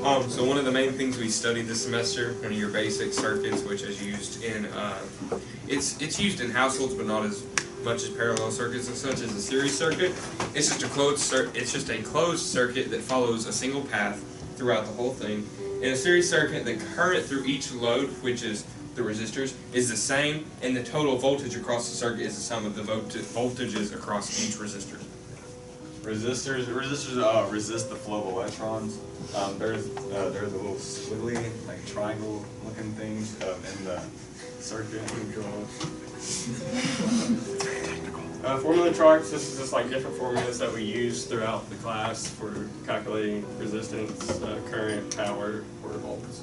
So one of the main things we studied this semester, one of your basic circuits, which is used in, it's used in households, but not as much as parallel circuits and such, as a series circuit. It's just a closed circuit that follows a single path throughout the whole thing. In a series circuit, the current through each load, which is the resistors, is the same, and the total voltage across the circuit is the sum of the voltages across each resistor. Resistors resist the flow of electrons. There's the little squiggly, like triangle-looking things in the circuit. Formula charts, this is just like different formulas that we use throughout the class for calculating resistance, current, power, or volts.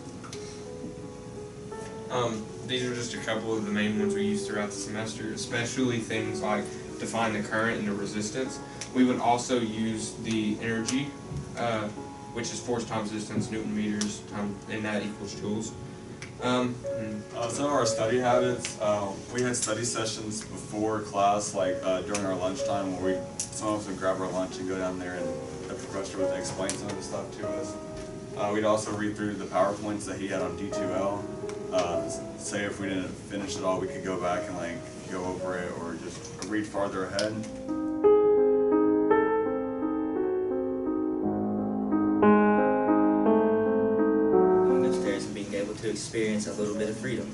These are just a couple of the main ones we use throughout the semester, especially things like define the current and the resistance. We would also use the energy, which is force times distance, Newton meters, and that equals joules. Some of our study habits, we had study sessions before class, like during our lunchtime, where some of us would grab our lunch and go down there and the professor would explain some of the stuff to us. We'd also read through the PowerPoints that he had on D2L. Say if we didn't finish it all, we could go back and like go over it or just read farther ahead. To experience a little bit of freedom.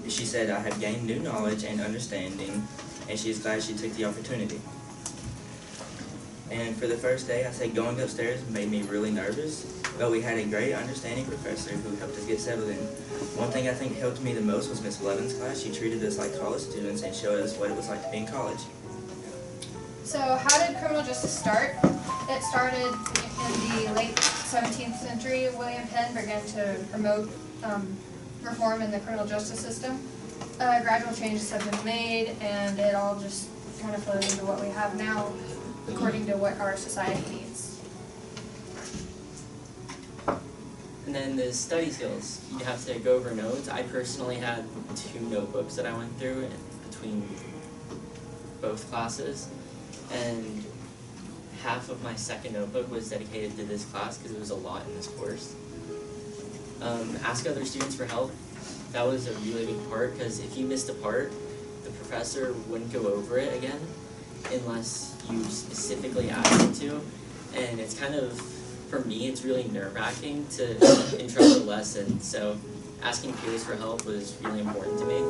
She said, I have gained new knowledge and understanding, and she is glad she took the opportunity. And for the first day, I said going upstairs made me really nervous, but we had a great understanding professor who helped us get settled in. One thing I think helped me the most was Miss Levin's class. She treated us like college students and showed us what it was like to be in college. So how did criminal justice start? It started in the late 17th century. William Penn began to promote reform in the criminal justice system. Gradual changes have been made, and it all just kind of flowed into what we have now, according to what our society needs. And then the study skills. You have to go over notes. I personally had 2 notebooks that I went through between both classes, and half of my second notebook was dedicated to this class because it was a lot in this course. Ask other students for help. That was a really big part, because if you missed a part, the professor wouldn't go over it again unless you specifically asked him to. And it's kind of, for me, it's really nerve-wracking to interrupt a lesson. So asking peers for help was really important to me.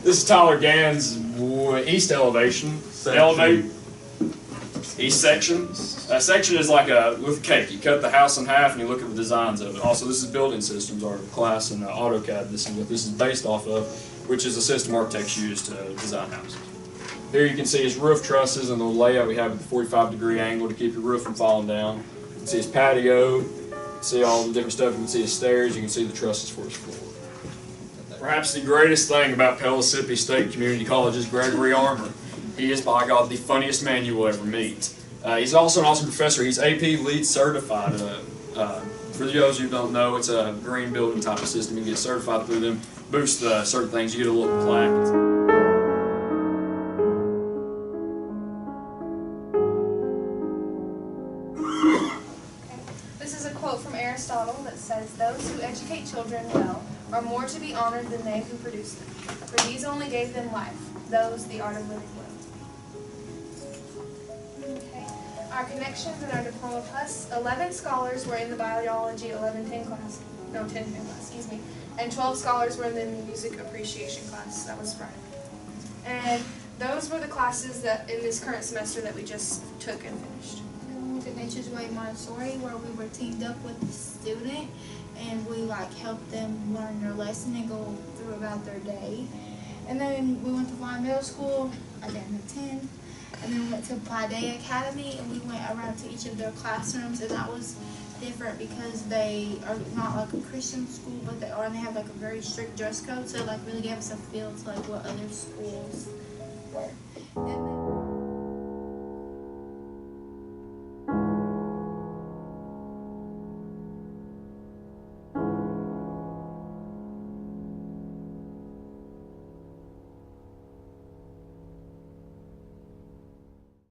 This is Tyler Gann's east elevation. East section. A section is like with cake. You cut the house in half and you look at the designs of it. Also, this is building systems, our class in AutoCAD. This is what this is based off of, which is a system architects use to design houses. Here you can see his roof trusses and the layout we have at the 45-degree angle to keep your roof from falling down. You can see his patio. You can see all the different stuff. You can see his stairs. You can see the trusses for his floor. Perhaps the greatest thing about Pellissippi State Community College is Gregory Armour. He is, by God, the funniest man you will ever meet. He's also an awesome professor. He's AP LEED certified. For those who don't know, it's a green building type of system. You can get certified through them, boost certain things. You get a little plaque. Aristotle that says, "Those who educate children well are more to be honored than they who produce them. For these only gave them life, those the art of living well." Okay. Our connections in our diploma plus, 11 scholars were in the biology 1010 class, excuse me, and 12 scholars were in the music appreciation class. That was Friday. And those were the classes that in this current semester that we just took and finished. The Nature's Way Montessori, where we were teamed up with the student and we helped them learn their lesson and go through about their day. And then we went to Vine Middle School, I didn't attend, and then we went to Paideia Academy and we went around to each of their classrooms, and that was different because they are not like a Christian school, but they are, and they have a very strict dress code, so really gave us a feel to what other schools were. And then